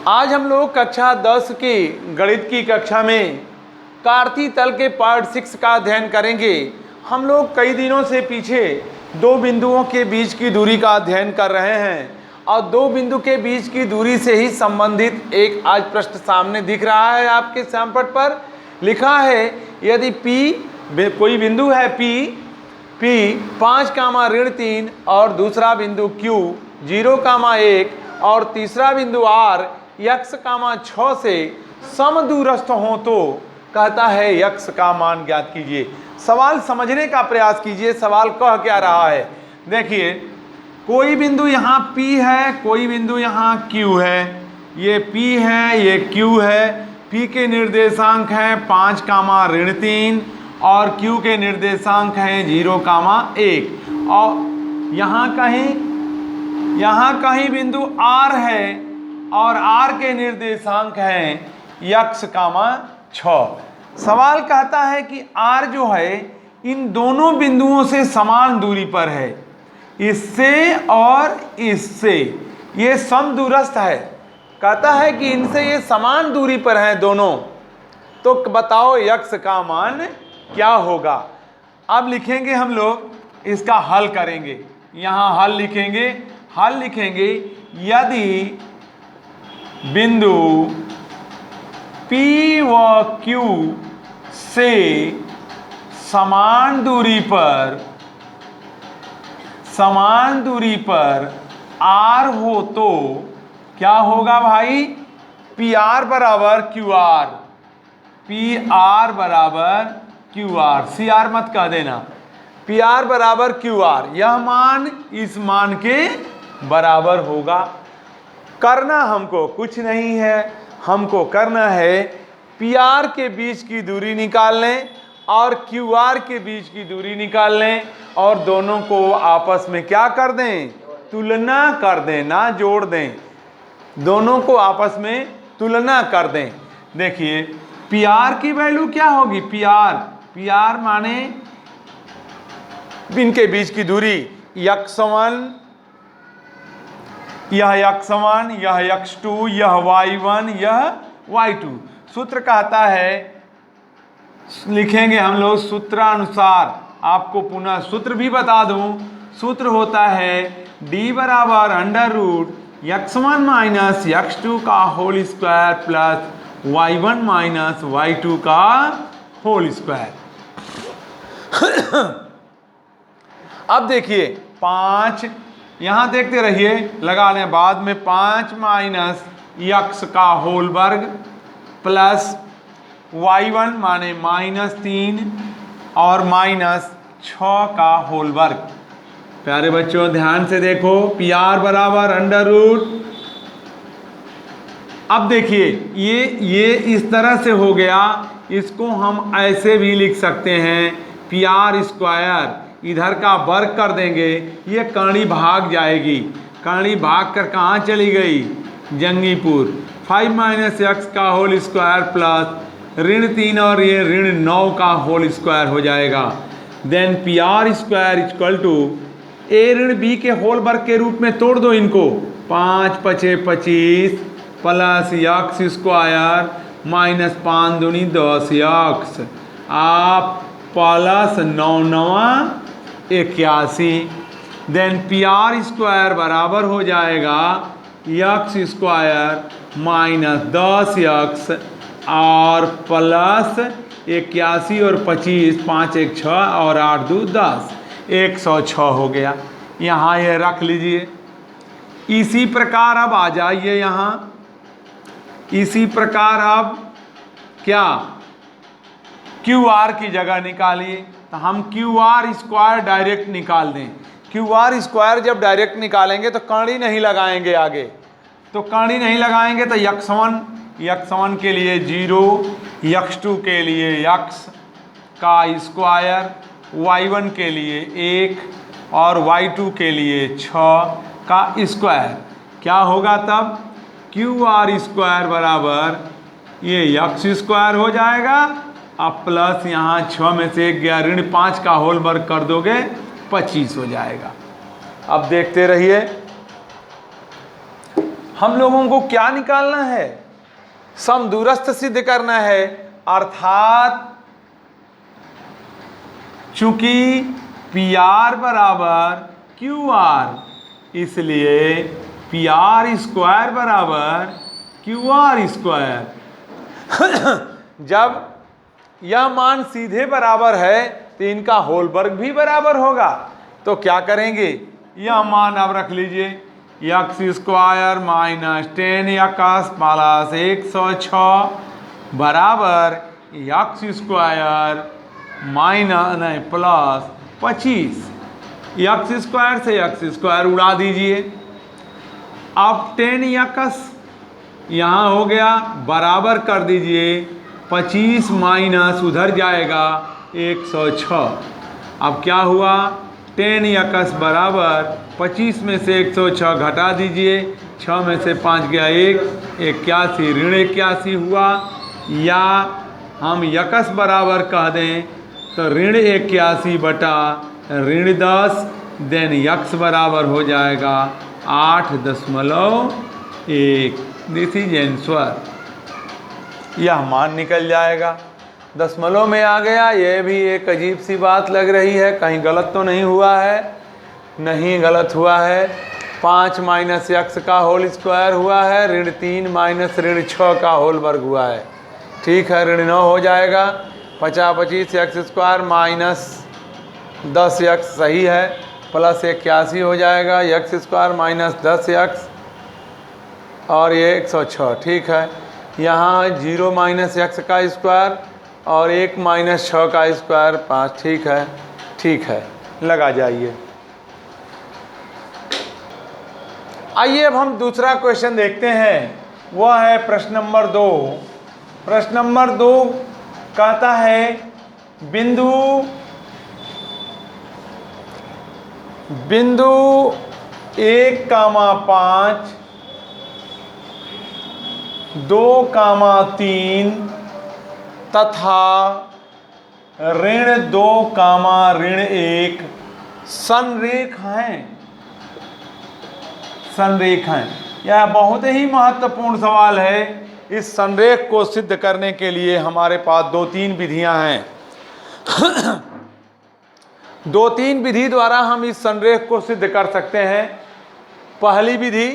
आज हम लोग कक्षा 10 की गणित की कक्षा में कार्तीय तल के पार्ट 6 का अध्ययन करेंगे। हम लोग कई दिनों से पीछे दो बिंदुओं के बीच की दूरी का अध्ययन कर रहे हैं और दो बिंदु के बीच की दूरी से ही संबंधित एक आज प्रश्न सामने दिख रहा है। आपके सैमपट पर लिखा है, यदि P कोई बिंदु है P 5, -3 और दूसरा बिंदु Q 0, 1 और तीसरा बिंदु R x, 6 से समदूरस्थ हो तो कहता है x का मान ज्ञात कीजिए। सवाल समझने का प्रयास कीजिए, सवाल कह क्या रहा है। देखिए, कोई बिंदु यहाँ P है, कोई बिंदु यहाँ Q है। ये P है, ये Q है। P के निर्देशांक हैं 5, 3 और Q के निर्देशांक हैं 0, 1 और यहाँ कहीं बिंदु R है और R के निर्देशांक हैं x, 6। सवाल कहता है कि R जो है इन दोनों बिंदुओं से समान दूरी पर है, इससे और इससे ये समदूरस्थ है। कहता है कि इनसे ये समान दूरी पर हैं दोनों, तो बताओ x का मान क्या होगा। अब लिखेंगे हम लोग, इसका हल करेंगे। यहाँ हल लिखेंगे यदि बिंदु P व Q से समान दूरी पर R हो तो क्या होगा भाई? PR बराबर QR, PR बराबर QR, CR मत कह देना। PR बराबर QR, यह मान इस मान के बराबर होगा। करना हमको कुछ नहीं है, हमको करना है PR के बीच की दूरी निकाल लें और QR के बीच की दूरी निकाल लें और दोनों को आपस में क्या कर दें? तुलना कर दें, ना जोड़ दें। दोनों को आपस में तुलना कर दें। देखिए, PR की वैल्यू क्या होगी? PR माने इनके बीच की दूरी x1, यह x1, यह x2, यह y1, यह y2। सूत्र कहता है, लिखेंगे हम लोग सूत्रानुसार। आपको पुनः सूत्र भी बता दूं, सूत्र होता है d बराबर √x1 - x2 का whole square plus y1 - y2 का होल स्क्वायर। अब देखिए 5, यहाँ देखते रहिए, लगा लें बाद में। 5 - x का होल वर्ग प्लस y1 माने -3 और -6 का होल वर्ग। प्यारे बच्चों ध्यान से देखो, PR बराबर √। अब देखिए ये इस तरह से हो गया। इसको हम ऐसे भी लिख सकते हैं, PR स्क्वायर इधर का वर्ग कर देंगे, ये कर्ण भाग जाएगी। कर्ण भाग कर कहाँ चली गई? जंगीपुर। 5 - x का होल स्क्वायर प्लस ऋण 3 और ये ऋण 9 का होल स्क्वायर हो जाएगा। Then PR square equal to A ऋण B के होल वर्ग के रूप में तोड़ दो इनको। 5 × 5 = 25 प्लस x स्क्वायर -5 दूनी 10x आप प्लस 9 × 9 = 81। देन PR स्क्वायर बराबर हो जाएगा x स्क्वायर -10x और प्लस 81 और 25, 5 × 1 = 6 और 8 × 2 = 10, 106 हो गया। यहाँ ये रख लीजिए। इसी प्रकार अब आ जाइए यहाँ। इसी प्रकार अब क्या? QR की जगह निकालिए। तो हम QR स्क्वायर डायरेक्ट निकाल दें। QR स्क्वायर जब डायरेक्ट निकालेंगे तो कर्ण नहीं लगाएंगे आगे। तो कर्ण नहीं लगाएंगे तो x1 के लिए 0, x2 के लिए x का स्क्वायर, y1 के लिए 1 और y2 के लिए 6 का स्क्वायर। क्या होगा तब? QR स्क्वायर बराबर ये x स्क्वायर हो जाएगा अब प्लस यहाँ 6 में से 1 गया, ऋण 5 का होल वर्ग कर दोगे 25 हो जाएगा। अब देखते रहिए, हम लोगों को क्या निकालना है, समदूरस्थ सिद्ध करना है, अर्थात चूंकि पी आर बराबर क्यू आर, इसलिए पी आर स्क्वायर बराबर क्यू आर स्क्वायर। जब यह मान सीधे बराबर है तो इनका होल वर्ग भी बराबर होगा। तो क्या करेंगे, यह मान अब रख लीजिए, x square minus 10 x plus 106 बराबर एक्स स्क्वायर माइनस नहीं प्लस 25। एक्स स्क्वायर से एक्स स्क्वायर उड़ा दीजिए। अब 10 एक्स यहाँ हो गया, बराबर कर दीजिए 25 माइनस उधर जाएगा 106। अब क्या हुआ, 10 एक्स बराबर 25 में से 106 घटा दीजिए, 6 में से 5 गया 1, 81 ऋण 81 हुआ। या हम यकस बराबर कह दें तो ऋण 81 बटा ऋण 10, देन यक्स बराबर हो जाएगा 8.1। This is answer. यह मान निकल जाएगा, दशमलव में आ गया। यह भी एक अजीब सी बात लग रही है, कहीं गलत तो नहीं हुआ है? नहीं गलत हुआ है। 5 माइनस एक्स का होल स्क्वायर हुआ है, ऋण 3 माइनस ऋण 6 का होल वर्ग हुआ है। ठीक है, ऋण 9 हो जाएगा। 25 एक्स स्क्वायर माइनस 10 एक्स सही है, प्लस 81 हो जाएगा, एक्स स्क्वायर माइनस 10 एक्स और ये 106। ठीक है, यहाँ 0 माइनस एक्स का स्क्वायर और 1 माइनस 6 का स्क्वायर 5। ठीक है, ठीक है, लगा जाइए। आइए अब हम दूसरा क्वेश्चन देखते हैं, वह है प्रश्न नंबर 2। प्रश्न नंबर 2 कहता है बिंदु 1,5 2,3 तथा ऋण 2, ऋण 1 संरेख हैं। संरेख हैं, यह बहुत ही महत्वपूर्ण सवाल है। इस संरेख को सिद्ध करने के लिए हमारे पास 2-3 विधियां हैं। 2-3 विधि द्वारा हम इस संरेख को सिद्ध कर सकते हैं। पहली विधि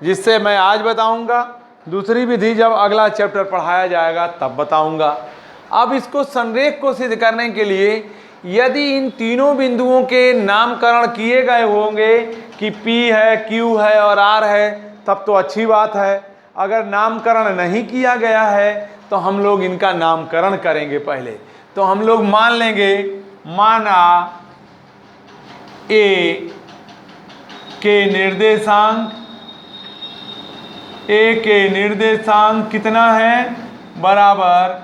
जिससे मैं आज बताऊंगा, दूसरी विधि जब अगला चैप्टर पढ़ाया जाएगा तब बताऊंगा। अब इसको संरेख को सिद्ध करने के लिए यदि इन तीनों बिंदुओं के नामकरण किए गए होंगे कि P है, Q है और R है, तब तो अच्छी बात है। अगर नामकरण नहीं किया गया है तो हम लोग इनका नामकरण करेंगे पहले। तो हम लोग मान लेंगे, माना A के निर्देशांक कितना है, बराबर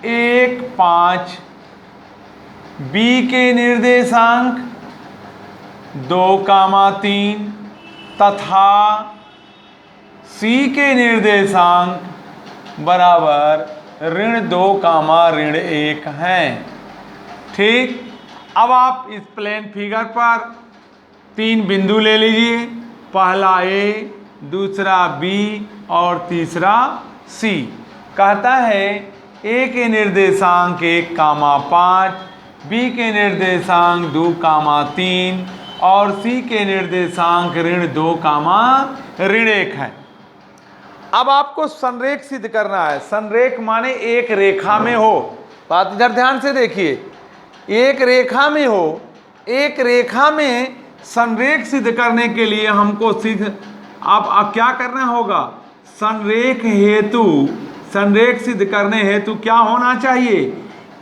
1, 5। B के निर्देशांक 2, 3 तथा C के निर्देशांक बराबर ऋण 2, ऋण 1 हैं। ठीक, अब आप इस प्लेन फिगर पर 3 बिंदु ले लीजिए, पहला A, दूसरा B और तीसरा C। कहता है A के निर्देशांक 1, 5, B के निर्देशांक 2, 3 और C के निर्देशांक ऋण 2, ऋण 1 है। अब आपको संरेख सिद्ध करना है। संरेख माने एक रेखा में हो। बात इधर ध्यान से देखिए, एक रेखा में हो। एक रेखा में संरेख सिद्ध करने के लिए हमको अब क्या करना होगा, संरेख सिद्ध करने हेतु क्या होना चाहिए,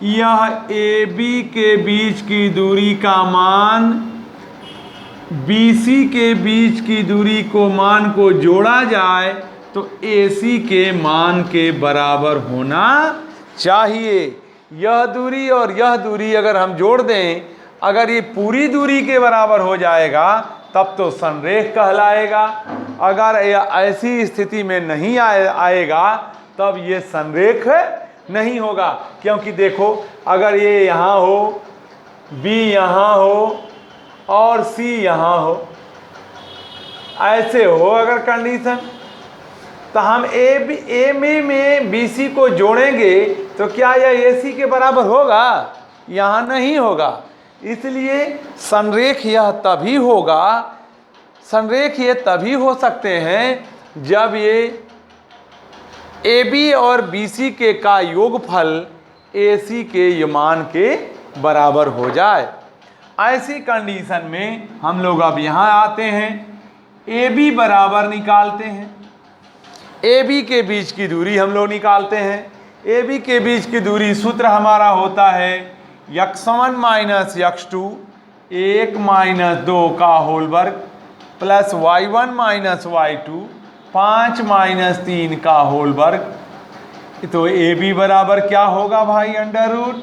यह AB के बीच की दूरी का मान BC के बीच की दूरी को मान को जोड़ा जाए तो AC के मान के बराबर होना चाहिए। यह दूरी और यह दूरी अगर हम जोड़ दें, अगर ये पूरी दूरी के बराबर हो जाएगा तब तो संरेख कहलाएगा। अगर ऐसी स्थिति में नहीं आएगा तब ये संरेख नहीं होगा। क्योंकि देखो, अगर ये यहाँ हो, B यहाँ हो और C यहाँ हो, ऐसे हो अगर कंडीशन, तो हम ए में बी सी को जोड़ेंगे तो क्या यह ए सी के बराबर होगा? यहाँ नहीं होगा। इसलिए संरेख यह तभी होगा, संरेख ये तभी हो सकते हैं जब ये ए बी और बी सी के का योगफल ए सी के मान के बराबर हो जाए। ऐसी कंडीशन में हम लोग अब यहाँ आते हैं, ए बी बराबर निकालते हैं। ए बी के बीच की दूरी हम लोग निकालते हैं। ए बी के बीच की दूरी सूत्र हमारा होता है x1 माइनस x2 1 माइनस 2 का होल वर्ग plus y1 minus y2 5 minus 3 का होल वर्ग। तो ए बी बराबर क्या होगा भाई? अंडर रूट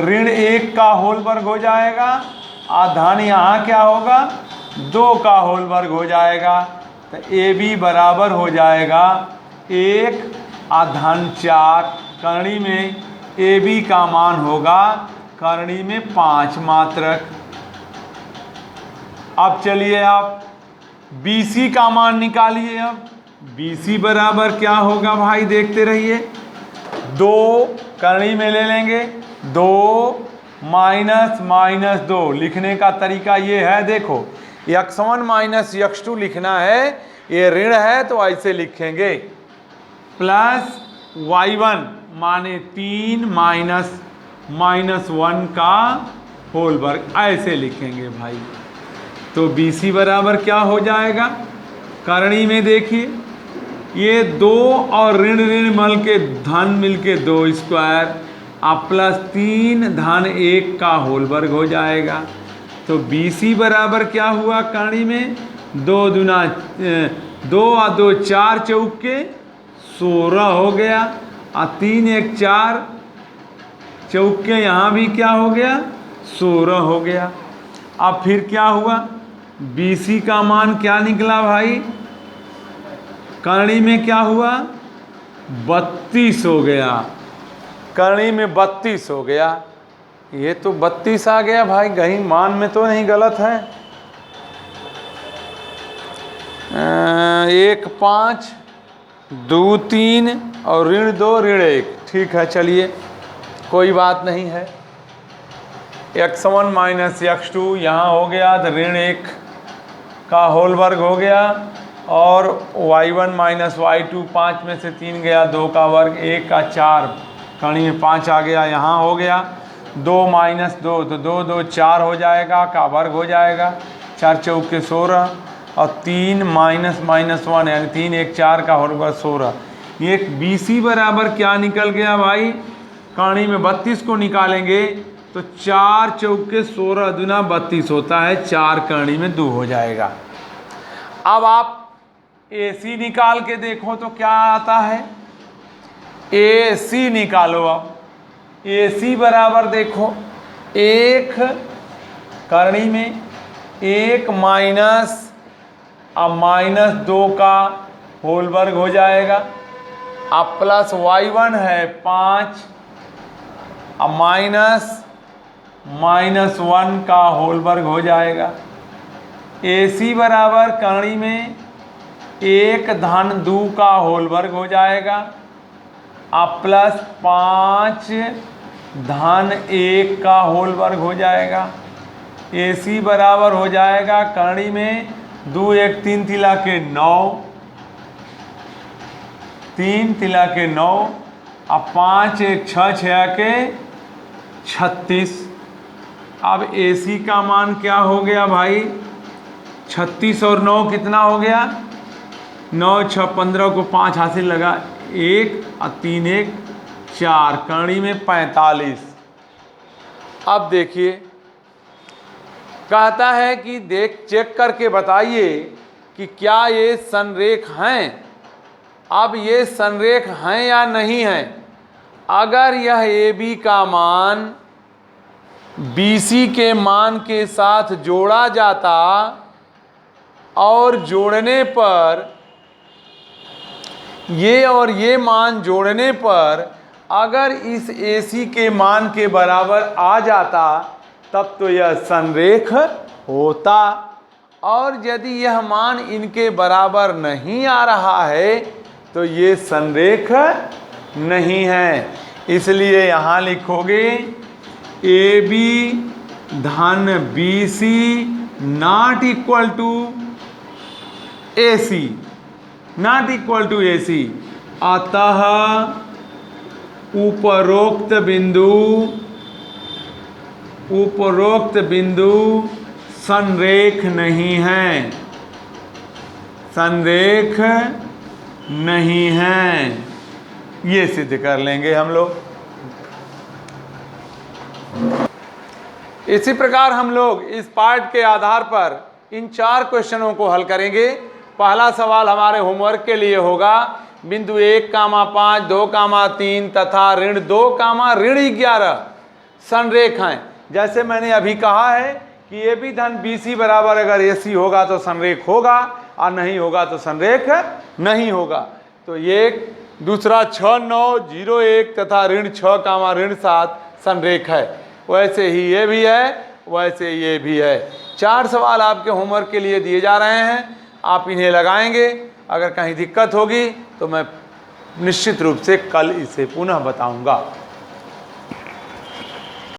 ऋण 1 का होल वर्ग हो जाएगा, धन यहाँ क्या होगा? 2 का होल वर्ग हो जाएगा। तो ए बी बराबर हो जाएगा 1 धन 4। करणी में ए बी का मान होगा करणी में 5 मात्रक। अब चलिए आप बी सी का मान निकालिए। अब बी सी बराबर क्या होगा भाई? देखते रहिए। 2 करणी में ले लेंगे, 2 माइनस माइनस 2 लिखने का तरीका ये है, देखो x1 माइनस x2 लिखना है, ये ऋण है तो ऐसे लिखेंगे, प्लस y1 माने 3 माइनस माइनस 1 का होल वर्ग ऐसे लिखेंगे भाई। तो बी सी बराबर क्या हो जाएगा? करणी में देखिए ये 2 और ऋण ऋण मल के धन मिलके 2 स्क्वायर अब प्लस 3 धन 1 का होल वर्ग हो जाएगा। तो बी सी बराबर क्या हुआ? करणी में 2 दूना 2 और 2 4 चौके 16 हो गया, और 3 1 4 चौके यहाँ भी क्या हो गया? 16 हो गया। अब फिर क्या हुआ? बी सी का मान क्या निकला भाई? करणी में क्या हुआ? 32 हो गया। करणी में 32 हो गया। ये तो 32 आ गया भाई, कहीं मान में तो नहीं गलत है। 1 5 2 3 और ऋण 2 ऋण 1, ठीक है चलिए कोई बात नहीं है। x1 माइनस x2 यहाँ हो गया, तो ऋण 1 का होल वर्ग हो गया, और y1 माइनस y2 5 में से 3 गया, 2 का वर्ग 1 का 4, करणी में 5 आ गया, यहाँ हो गया 2 माइनस 2 तो 2 2 4 हो जाएगा, का वर्ग हो जाएगा, 4 चौके 16, और 3 माइनस माइनस 1 यानी 3 1 4 का होल वर्ग 16। ये बी सी बराबर क्या निकल गया भाई? करणी में 32 को निकालेंगे तो 4 चौके 16 दूना 32 होता है, 4 करणी में 2 हो जाएगा। अब आप ए सी निकाल के देखो तो क्या आता है? ए सी निकालो। अब ए सी बराबर देखो 1 करणी में 1 माइनस अब माइनस 2 का होल वर्ग हो जाएगा, अब प्लस y1 है 5 अब माइनस माइनस 1 का होल वर्ग हो जाएगा। ए सी बराबर करणी में 1 धन 2 का होल वर्ग हो जाएगा, अब प्लस 5 धन 1 का होल वर्ग हो जाएगा। ए सी बराबर हो जाएगा करणी में 2 1 3 तिला के 9, 3 तिला के 9, अब 5 1 6 6 के 36। अब ए सी का मान क्या हो गया भाई? 36 और 9 कितना हो गया? 9 6 15 को 5 हासिल लगा, 1 और 3 1 4, करणी में 45। अब देखिए कहता है कि चेक करके बताइए कि क्या ये संरेख हैं। अब ये संरेख हैं या नहीं हैं? अगर यह ए बी का मान बी सी के मान के साथ जोड़ा जाता और जोड़ने पर ये और ये मान जोड़ने पर अगर इस ए सी के मान के बराबर आ जाता तब तो यह संरेख होता। और यदि यह मान इनके बराबर नहीं आ रहा है तो ये संरेख नहीं है। इसलिए यहाँ लिखोगे ए बी धन B C not equal to A C, not equal to A C. अतः उपरोक्त बिंदु संरेख नहीं है, संरेख नहीं है। ये सिद्ध कर लेंगे हम लोग। इसी प्रकार हम लोग इस पार्ट के आधार पर इन 4 क्वेश्चनों को हल करेंगे। पहला सवाल हमारे होमवर्क के लिए होगा बिंदु 1,5, 2,3 तथा ऋण 2,11 संरेखाएं। जैसे मैंने अभी कहा है कि ए बी धन बी सी बराबर अगर ए सी होगा तो संरेख होगा और नहीं होगा तो संरेख नहीं होगा। तो ये दूसरा 6, 9, 0, 1 तथा ऋण 6, ऋण 7 संरेख है। वैसे ही ये भी है, वैसे ये भी है। 4 सवाल आपके होमवर्क के लिए दिए जा रहे हैं, आप इन्हें लगाएंगे। अगर कहीं दिक्कत होगी तो मैं निश्चित रूप से कल इसे पुनः बताऊंगा।